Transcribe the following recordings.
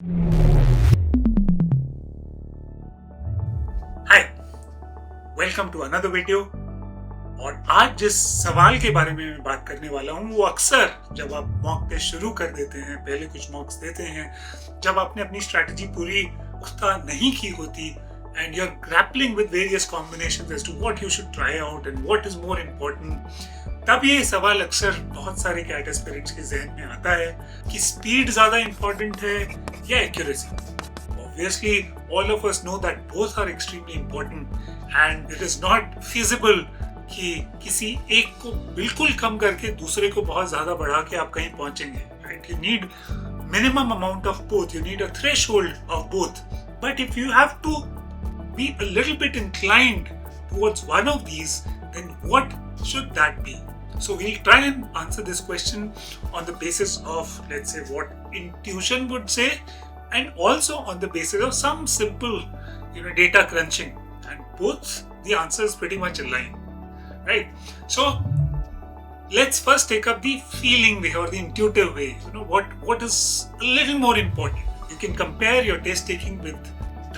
Hi, welcome to another video. और आज जिस सवाल के बारे में मैं बात करने वाला हूँ वो अक्सर जब आप मॉक टेस्ट शुरू कर देते हैं, पहले कुछ मॉक्स देते हैं, जब आपने अपनी स्ट्रैटेजी पूरी पुख्ता नहीं की होती and you're grappling with various combinations as to what you should try out and what is more important, तब ये सवाल अक्सर बहुत सारे कैट एस्पिरेंट्स के जहन में आता है कि स्पीड ज़्यादा इम्पोर्टेंट है या accuracy. Obviously, all of us know that both are extremely important and it is not feasible कि किसी एक को बिल्कुल कम करके दूसरे को बहुत ज़्यादा बढ़ा के आप कहीं पहुँचेंगे, right? You need minimum amount of both. You need a threshold of both. But if you have to be a little bit inclined towards one of these, then what should that be? So we'll try and answer this question on the basis of, let's say, what intuition would say, and also on the basis of some simple, data crunching. And both the answers pretty much align, right? So let's first take up the feeling way or the intuitive way. What is a little more important? You can compare your test taking with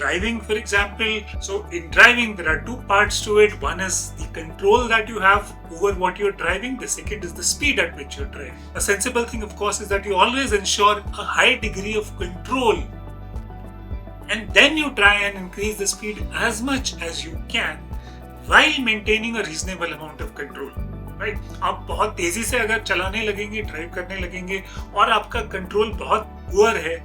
driving, for example. So in driving, there are two parts to it. One is the control that you have over what you're driving. The second is the speed at which you're driving. A sensible thing, of course, is that you always ensure a high degree of control, and then you try and increase the speed as much as you can while maintaining a reasonable amount of control. Right? आप बहुत तेजी से अगर चलाने लगेंगे, drive करने लगेंगे और आपका कंट्रोल बहुत पुअर है,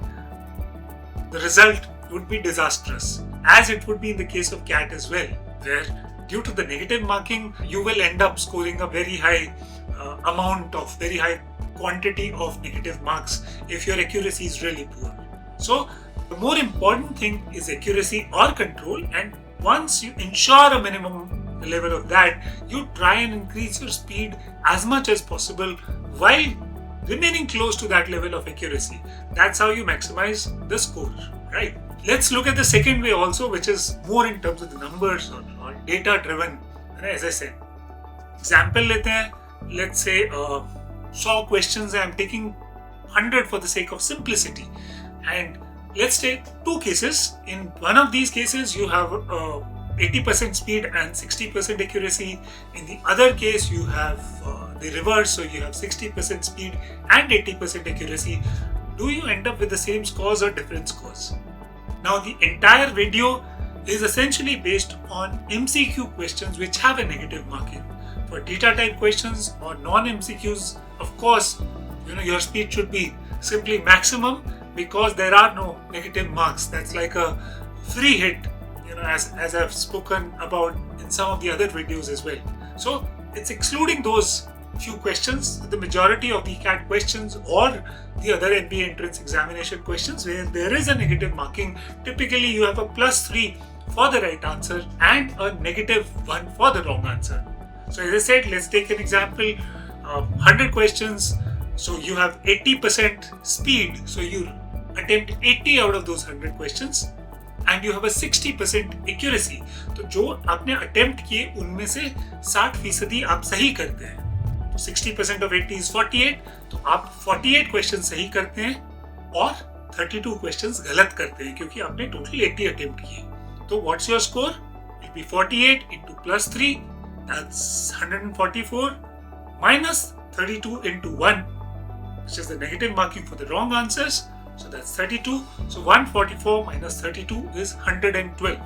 the result would be disastrous, as it would be in the case of CAT as well, where due to the negative marking, you will end up scoring a very high very high quantity of negative marks if your accuracy is really poor. So the more important thing is accuracy or control, and once you ensure a minimum level of that, you try and increase your speed as much as possible while remaining close to that level of accuracy. That's how you maximize the score, right? Let's look at the second way also, which is more in terms of the numbers or data driven. As I said, example लेते हैं. Let's say 100 questions. I'm taking 100 for the sake of simplicity, and let's take two cases. In one of these cases, you have 80% speed and 60% accuracy. In the other case, you have the reverse, so you have 60% speed and 80% accuracy. Do you end up with the same scores or different scores? Now, the entire video is essentially based on MCQ questions which have a negative marking. For data type questions or non-MCQs, of course, your speed should be simply maximum because there are no negative marks. That's like a free hit, as I've spoken about in some of the other videos as well. So it's excluding those few questions, the majority of the CAT questions or the other MBA entrance examination questions where there is a negative marking. Typically you have a +3 for the right answer and a -1 for the wrong answer. So as I said, let's take an example. 100 questions, so you have 80% speed, so you attempt 80 out of those 100 questions, and you have a 60% accuracy. तो जो आपने attempt किए उनमें से 60% आप सही करते हैं. 60% of 80 is 48, तो आप 48 क्वेश्चन सही करते हैं और 32 क्वेश्चंस गलत करते हैं क्योंकि आपने टोटल 80 अटेम्प्ट किए. तो what's your score? It be 48 into +3, that's 144, minus 32 into 1, which is the negative marking for the wrong answers, so that's 32. So 144 minus 32 is 112.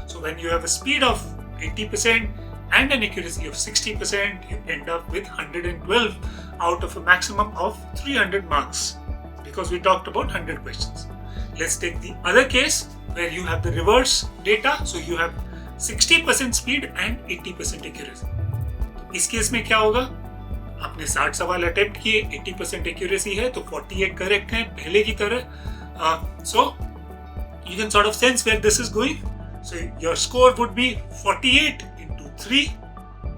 So when you have a speed of 80% and an accuracy of 60%, you end up with 112 out of a maximum of 300 marks, because we talked about 100 questions. Let's take the other case where you have the reverse data, so you have 60% speed and 80% accuracy. इस case में क्या होगा? आपने 60 सवाल attempt किए, 80% accuracy है, तो 48 correct हैं पहले की तरह. So you can sort of sense where this is going. So your score would be 48 into 3,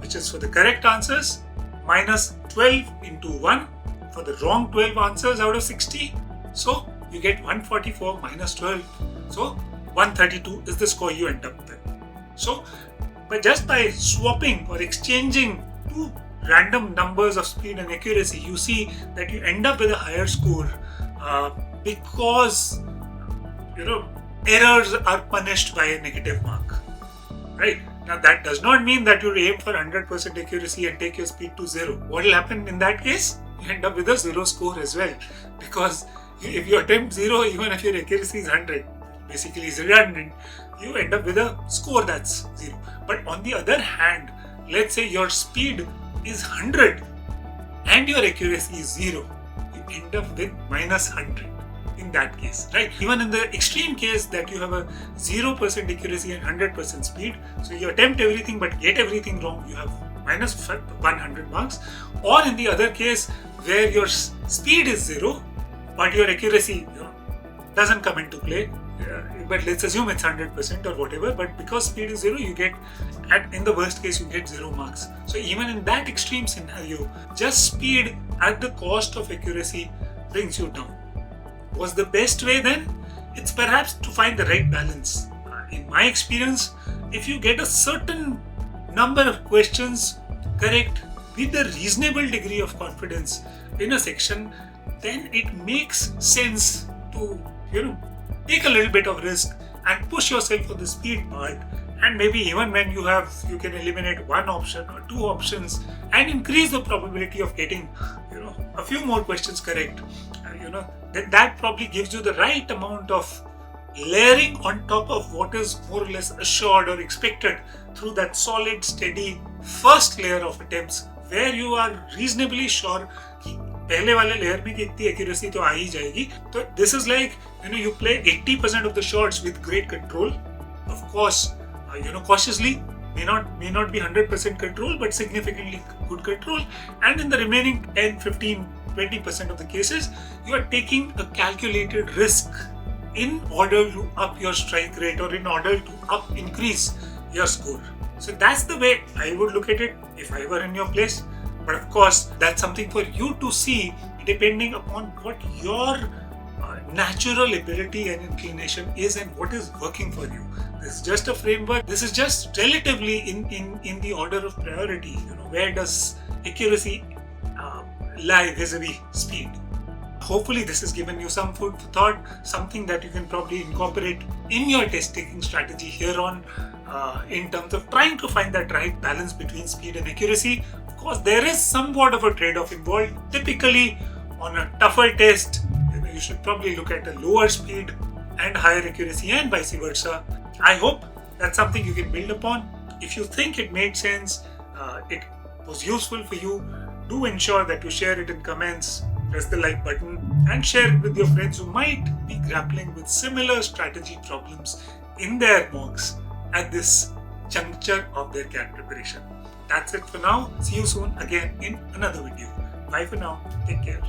which is for the correct answers, minus 12 into 1 for the wrong 12 answers out of 60. So you get 144 minus 12. So 132 is the score you end up with. So just by swapping or exchanging two random numbers of speed and accuracy, you see that you end up with a higher score because errors are punished by a negative mark, right? Now that does not mean that you aim for 100% accuracy and take your speed to 0. What will happen in that case? You end up with a 0 score as well, because if you attempt 0, even if your accuracy is 100, basically is redundant, you end up with a score that's 0. But on the other hand, let's say your speed is 100 and your accuracy is 0, you end up with minus 100 in that case, right? Even in the extreme case that you have a 0% accuracy and 100% speed, so you attempt everything but get everything wrong, you have minus 100 marks. Or in the other case where your speed is 0 but your accuracy doesn't come into play, but let's assume it's 100% or whatever, but because speed is 0, you get, in the worst case, you get 0 marks. So even in that extreme scenario, just speed at the cost of accuracy brings you down. What's the best way then? It's perhaps to find the right balance. In my experience, if you get a certain number of questions correct with a reasonable degree of confidence in a section, then it makes sense to take a little bit of risk and push yourself for the speed part, and maybe even when you can eliminate one option or two options and increase the probability of getting a few more questions correct. Then that probably gives you the right amount of layering on top of what is more or less assured or expected through that solid, steady first layer of attempts, where you are reasonably sure कि पहले वाले layer में कितनी accuracy तो आ ही जाएगी. तो this is like you play 80% of the shots with great control. Of course, cautiously, may not be 100% control, but significantly good control. And in the remaining 10, 15, 20% of the cases, you are taking a calculated risk in order to up your strike rate or in order to increase your score. So that's the way I would look at it if I were in your place. But of course, that's something for you to see depending upon what your natural ability and inclination is and what is working for you. This is just a framework. This is just relatively in the order of priority. Where does accuracy lie vis-a-vis speed? Hopefully this has given you some food for thought, something that you can probably incorporate in your test taking strategy here on in terms of trying to find that right balance between speed and accuracy. Of course, there is somewhat of a trade-off involved. Typically, on a tougher test, you should probably look at a lower speed and higher accuracy and vice versa. I hope that's something you can build upon. If you think it made sense, it was useful for you, do ensure that you share it in comments, press the like button, and share it with your friends who might be grappling with similar strategy problems in their mocks at this juncture of their CAT preparation. That's it for now. See you soon again in another video. Bye for now. Take care.